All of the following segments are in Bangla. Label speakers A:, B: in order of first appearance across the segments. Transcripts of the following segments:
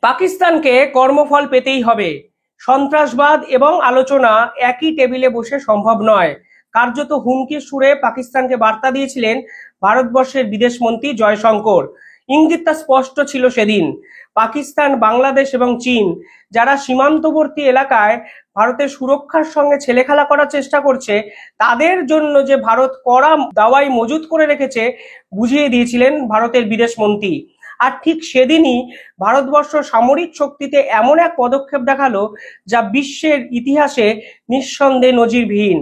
A: পাকিস্তানকে কর্মফল পেতেই হবে। সন্ত্রাসবাদ এবং আলোচনা একই টেবিলে বসে সম্ভব নয়, কার্যত হুমকির সুরে পাকিস্তানকে বার্তা দিয়েছিলেন ভারতবর্ষের বিদেশমন্ত্রী জয়শঙ্কর। ইঙ্গিতটা স্পষ্ট ছিল সেদিন। পাকিস্তান, বাংলাদেশ এবং চীন যারা সীমান্তবর্তী এলাকায় ভারতের সুরক্ষার সঙ্গে ছেলেখেলা করার চেষ্টা করছে, তাদের জন্য যে ভারত কড়া দাওয়াই মজুত করে রেখেছে বুঝিয়ে দিয়েছিলেন ভারতের বিদেশমন্ত্রী। আর ঠিক সেদিনই ভারতবর্ষ সামরিক শক্তিতে এমন এক পদক্ষেপ দেখালো যা বিশ্বের ইতিহাসে নিঃসন্দেহে নজিরবিহীন।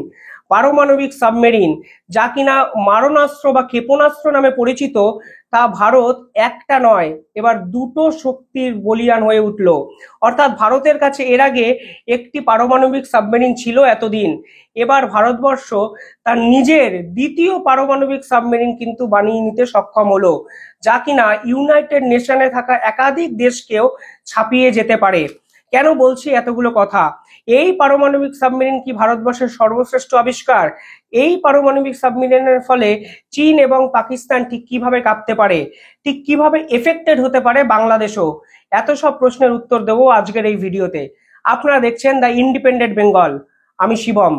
A: পারমাণবিক সাবমেরিন, যা কিনা মারণাস্ত্র বা ক্ষেপণাস্ত্র নামে পরিচিত, তা ভারত একটা নয়, এবার দুটো শক্তির বলিয়ান হয়ে উঠল। অর্থাৎ ভারতের কাছে এর আগে একটি পারমাণবিক সাবমেরিন ছিল এতদিন, এবার ভারতবর্ষ তার নিজের দ্বিতীয় পারমাণবিক সাবমেরিন কিন্তু বানিয়ে নিতে সক্ষম হলো, যা কিনা ইউনাইটেড নেশনে থাকা একাধিক দেশকেও ছাপিয়ে যেতে পারে। কেন বলছি এতগুলো কথা? এই পারমাণবিক সাবমেরিন কি ভারতবর্ষের সর্বশ্রেষ্ঠ আবিষ্কার? এই পারমাণবিক সাবমেরিনের ফলে চীন এবং পাকিস্তান ঠিক কিভাবে কাঁপতে পারে, ঠিক কিভাবে এফেক্টেড হতে পারে বাংলাদেশও? এত সব প্রশ্নের উত্তর দেবো আজকের এই ভিডিওতে। আপনারা দেখছেন দ্য ইন্ডিপেন্ডেন্ট বেঙ্গল, আমি শিবম।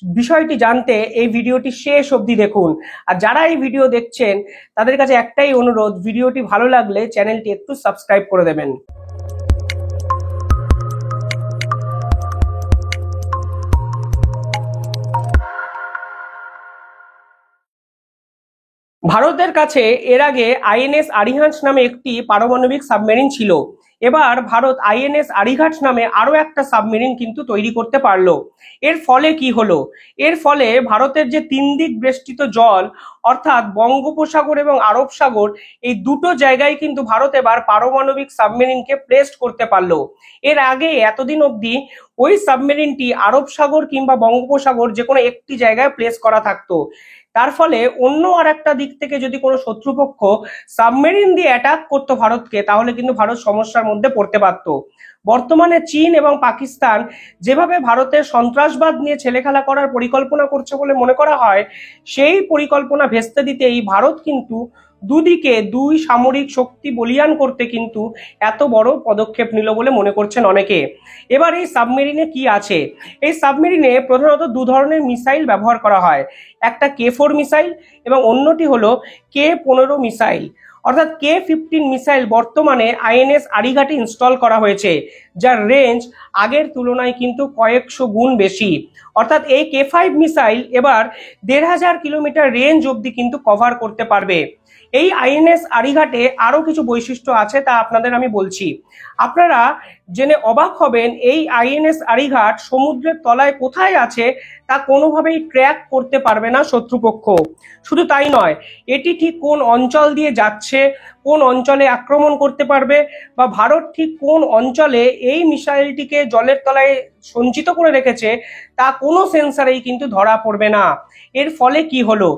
A: বিষয়টি জানতে এই ভিডিওটি শেষ অবধি দেখুন। আর যারা এই ভিডিও দেখছেন তাদের কাছে একটাই অনুরোধ, ভিডিওটি ভালো লাগলে চ্যানেলটি একটু সাবস্ক্রাইব করে দেবেন। ভারতের কাছে এর আগে আইএনএস আরিহান্স নামে একটি পারমাণবিক সাবমেরিন ছিল। এবার ভারত আইএনএস আরিঘাট নামে আরো একটা সাবমেরিন কিন্তু তৈরি করতে পারলো। এর ফলে কি হলো? এর ফলে ভারতের যে তিন দিক বেষ্টিত জল, অর্থাৎ বঙ্গোপসাগর এবং আরব সাগর, এই দুটো জায়গায় কিন্তু ভারত এবার পারমাণবিক সাবমেরিনকে প্লেসড করতে পারলো। এর আগে এতদিন অবধি ওই সাবমেরিনটি আরব সাগর কিংবা বঙ্গোপসাগর যে কোনো একটি জায়গায় প্লেস করা থাকতো। তার ফলে অন্য আর একটা দিক থেকে যদি কোনো শত্রুপক্ষ সাবমেরিন দিয়ে অ্যাটাক করতো ভারতকে, তাহলে কিন্তু ভারত সমস্যার মধ্যে পড়তে পারত। বর্তমানে চীন এবং পাকিস্তান যেভাবে ভারতের সন্ত্রাসবাদ নিয়ে ছেলেখেলা করার পরিকল্পনা করছে বলে মনে করা হয়, সেই পরিকল্পনা ভেস্তে দিতেই ভারত কিন্তু দুদিকে দুই সামরিক শক্তি বলিয়ান করতে কিন্তু এত বড় পদক্ষেপ নিল বলে মনে করছেন অনেকে। এবার এই সাবমেরিনে কি আছে? এই সাবমেরিনে প্রধানত দু ধরনের মিসাইল ব্যবহার করা হয়, একটা K4 মিসাইল এবং অন্যটি হলো K15 মিসাইল। অর্থাৎ K15 মিসাইল বর্তমানে আইএনএস আরিঘাটে ইনস্টল করা হয়েছে, যার রেঞ্জ আগের তুলনায় কিন্তু কয়েকশো গুণ বেশি। অর্থাৎ এই K5 মিসাইল এবার 1500 কিলোমিটার রেঞ্জ অবধি কিন্তু কভার করতে পারবে। এই আইএনএস আরিঘাটে আরো কিছু বৈশিষ্ট্য আছে, তা আপনাদের আমি বলছি। আপনারা জেনে অবাক হবেন, এই আইএনএস আরিঘাট সমুদ্রের তলায় কোথায় আছে তা কোনোভাবেই ট্র্যাক করতে পারবে না শত্রুপক্ষ। শুধু তাই নয়, এটি ঠিক কোন অঞ্চল দিয়ে যাচ্ছে, কোন অঞ্চলে আক্রমণ করতে পারবে, বা ভারত ঠিক কোন অঞ্চলে এই মিসাইলটিকে জলের তলায় সঞ্চিত করে রেখেছে, তা কোনো সেন্সারেই কিন্তু ধরা পড়বে না। এর ফলে কি হলো?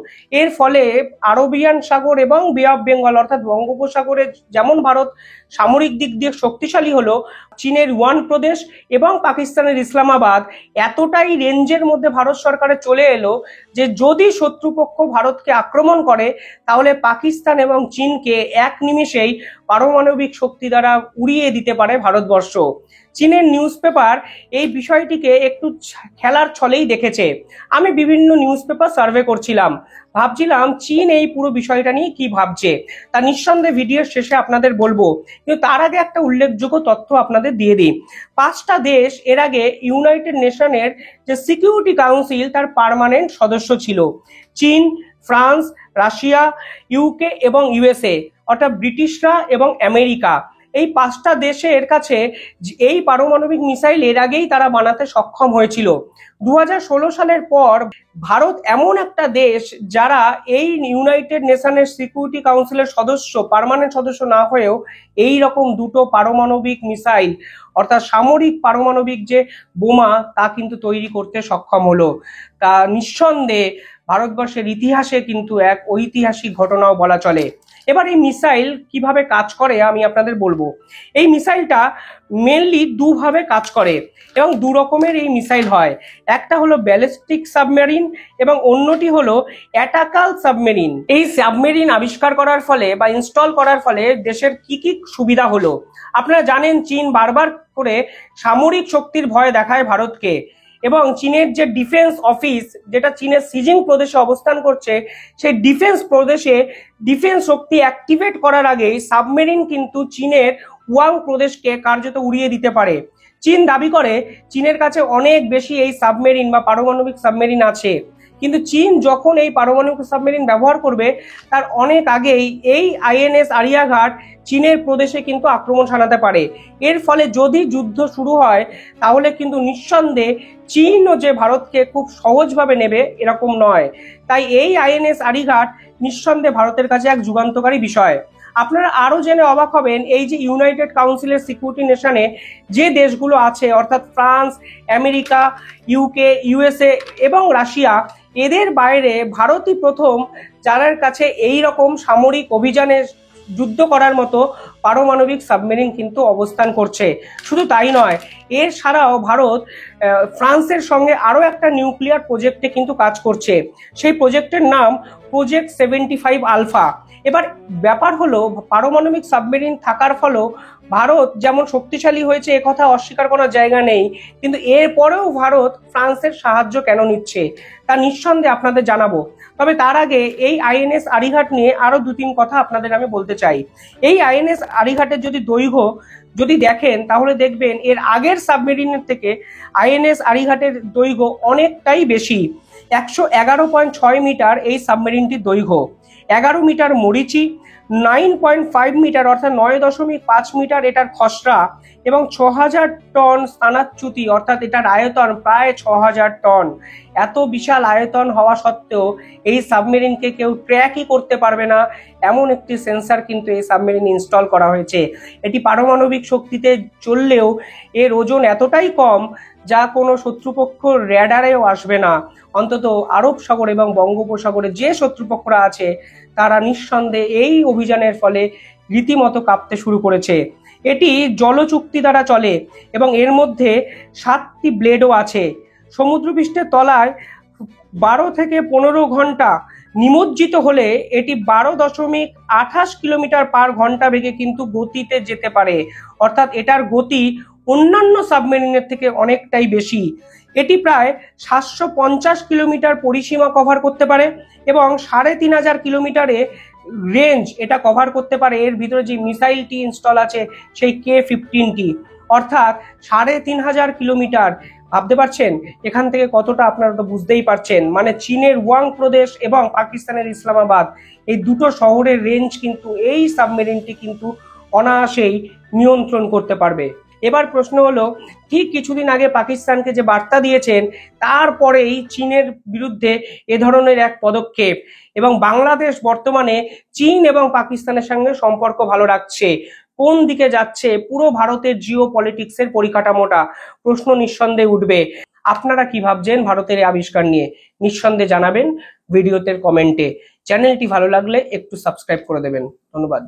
A: এর ফলে আরবিয়ান সাগর এবং বে অফ বেঙ্গল অর্থাৎ বঙ্গোপসাগরে যেমন ভারত সামরিক দিক দিয়ে শক্তিশালী হলো, চীনের ওয়ান প্রদেশ এবং পাকিস্তানের ইসলামাবাদ এতটাই রেঞ্জের মধ্যে ভারত সরকারের চলে এলো যে যদি শত্রুপক্ষ ভারতকে আক্রমণ করে, তাহলে পাকিস্তান এবং চীনকে এক নিমেষেই পারমাণবিক শক্তি দ্বারা উড়িয়ে দিতে পারে ভারতবর্ষ। চীনের নিউজ পেপার এই বিষয়টিকে একটু খেলার ছলেই দেখেছে। আমি বিভিন্ন নিউজ পেপার সার্ভে করছিলাম, ভাবছিলাম চীন এই পুরো বিষয়টা নিয়ে কি ভাবছে, তা নিঃসন্দেহে ভিডিওর শেষে আপনাদের বলবো। কিন্তু তার আগে একটা উল্লেখযোগ্য তথ্য আপনাদের দিয়ে দিই। 5টা দেশ এর আগে ইউনাইটেড নেশনের যে সিকিউরিটি কাউন্সিল তার পার্মানেন্ট সদস্য ছিল। চীন, ফ্রান্স, রাশিয়া, ইউকে এবং ইউএসএ, অর্থাৎ ব্রিটিশরা এবং আমেরিকা। এই 5টা দেশের কাছে এই পারমাণবিক মিসাইল এর আগেই তারা বানাতে সক্ষম হয়েছিল। 2016 সালের পর ভারত এমন একটা দেশ যারা এই ইউনাইটেড নেশনের সিকিউরিটি কাউন্সিলের সদস্য, পার্মানেন্ট সদস্য না হয়েও এই রকম দুটো পারমাণবিক মিসাইল অর্থাৎ সামরিক পারমাণবিক যে বোমা তা কিন্তু তৈরি করতে সক্ষম হলো। তা নিঃসন্দেহে ভারতবর্ষের ইতিহাসে কিন্তু এক ঐতিহাসিক ঘটনাও বলা চলে। এবার এই মিসাইল কিভাবে কাজ করে আমি আপনাদের বলবো। এই মিসাইলটা মেনলি দুভাবে কাজ করে এবং দু রকমের এই মিসাইল হয়। একটা হলো ব্যালিস্টিক সাবমেরিন এবং অন্যটি হলো অ্যাটাকাল সাবমেরিন। এই সাবমেরিন আবিষ্কার করার ফলে বা ইনস্টল করার ফলে দেশের কি কি সুবিধা হলো? আপনারা জানেন চীন বারবার করে সামরিক শক্তির ভয় দেখায় ভারতকে, এবং চীনের যে ডিফেন্স অফিস, যেটা চীনের সিজিং প্রদেশে অবস্থান করছে, সেই ডিফেন্স প্রদেশে ডিফেন্স শক্তি অ্যাক্টিভেট করার আগেই সাবমেরিন কিন্তু চীনের ওয়াং প্রদেশকে কার্যত উড়িয়ে দিতে পারে। চীন দাবি করে চীনের কাছে অনেক বেশি এই সাবমেরিন বা পারমাণবিক সাবমেরিন আছে, কিন্তু চীন যখন এই পারমাণবিক সাবমেরিন ব্যবহার করবে তার অনেক আগেই এই আইএনএস আরিয়াঘাট চীনের প্রদেশে কিন্তু আক্রমণ শানাতে পারে। এর ফলে যদি যুদ্ধ শুরু হয় তাহলে কিন্তু নিঃসন্দেহে চীনও যে ভারতকে খুব সহজভাবে নেবে এরকম নয়। তাই এই আইএনএস আরিঘাট নিঃসন্দেহে ভারতের কাছে এক যুগান্তকারী বিষয়। আপনারা আরো জেনে অবাক হবেন, এই যে ইউনাইটেড কাউন্সিলের সিকিউরিটি নেশনে যে দেশগুলো আছে অর্থাৎ ফ্রান্স, আমেরিকা, ইউকে, ইউএসএ এবং রাশিয়া, এদের বাইরে ভারতই প্রথম যাদের কাছে এই রকম সামরিক অভিযানে যুদ্ধ করার মতো পারমাণবিক সাবমেরিন কিন্তু অবস্থান করছে। শুধু তাই নয়, এর ছাড়াও ভারত ফ্রান্সের সঙ্গে আরো একটা নিউক্লিয়ার প্রজেক্টে কিন্তু কাজ করছে। সেই প্রজেক্টের নাম প্রজেক্ট 75 আলফা। এবার ব্যাপার হলো, পারমাণবিক সাবমেরিন থাকার ফলেও ভারত যেমন শক্তিশালী হয়েছে একথা অস্বীকার করার জায়গা নেই, কিন্তু এরপরেও ভারত ফ্রান্সের সাহায্য কেন নিচ্ছে তা নিঃসন্দেহে আপনাদের জানাবো। তবে তার আগে এই আইএনএস আরিঘাট নিয়ে আরো দু তিন কথা আপনাদের আমি বলতে চাই। এই আইএনএস আরিঘাটের যদি দৈর্ঘ্য যদি দেখেন তাহলে দেখবেন এর আগের সাবমেরিনের থেকে আইএনএস আরিঘাটের দৈর্ঘ্য অনেকটাই বেশি। 111.6 মিটার এই সাবমেরিনটির দৈর্ঘ্য, 11 মিটার মরিচি, 9.5 মিটার অর্থাৎ 9.5 মিটার এটার খসড়া, এবং 6000 টন স্থানাচ্যুতি অর্থাৎ এটার আয়তন প্রায় 6000 টন। এত বিশাল আয়তন হওয়া সত্ত্বেও এই সাবমেরিনকে কেউ ট্র্যাকই করতে পারবে না এমন একটি সেন্সর কিন্তু এই সাবমেরিন ইনস্টল করা হয়েছে। এটি পারমাণবিক শক্তিতে চললেও এর ওজন এতটাই কম যা কোনো শত্রুপক্ষ র্যাডারেও আসবে না। অন্তত আরব সাগর এবং বঙ্গোপসাগরে যে শত্রুপক্ষরা আছে তারা নিঃসন্দেহে এই অভিযানের ফলে রীতিমতো কাঁপতে শুরু করেছে। এটি জলচুক্তি দ্বারা চলে এবং এর মধ্যে 7টি ব্লেডও আছে। সমুদ্রপৃষ্ঠের তলায় 12 থেকে 15 ঘন্টা নিমজ্জিত হলে এটি 12.28 কিলোমিটার পার ঘন্টা বেগে কিন্তু গতিতে যেতে পারে, অর্থাৎ এটার গতি অন্যান্য সাবমেরিনের থেকে অনেকটাই বেশি। এটি প্রায় 750 কিলোমিটার পরিসীমা কভার করতে পারে এবং 3500 কিলোমিটারে রেঞ্জ এটা কভার করতে পারে। এর ভিতরে যে মিসাইলটি ইনস্টল আছে সেই K-15টি, অর্থাৎ 3500 কিলোমিটার। ভাবতে পারছেন এখান থেকে কতটা? আপনারা তো বুঝতেই পারছেন। মানে চীনের ওয়াং প্রদেশ এবং পাকিস্তানের ইসলামাবাদ এই দুটো শহরের রেঞ্জ কিন্তু এই সাবমেরিনটি কিন্তু অনায়াসেই নিয়ন্ত্রণ করতে পারবে। এবার প্রশ্ন হলো, ঠিক কিছুদিন আগে পাকিস্তানকে যে বার্তা দিয়েছেন তারপরেই চীনের বিরুদ্ধে এ ধরনের এক পদক্ষেপ, এবং বাংলাদেশ বর্তমানে চীন এবং পাকিস্তানের সঙ্গে সম্পর্ক ভালো রাখছে। কোন দিকে যাচ্ছে পুরো ভারতের জিও পলিটিক্সের পরিকাঠামোটা? প্রশ্ন নিঃসন্দেহে উঠবে। আপনারা কি ভাবছেন ভারতের এই আবিষ্কার নিয়ে? নিঃসন্দেহে জানাবেন ভিডিওতে কমেন্টে। চ্যানেলটি ভালো লাগলে একটু সাবস্ক্রাইব করে দেবেন। ধন্যবাদ।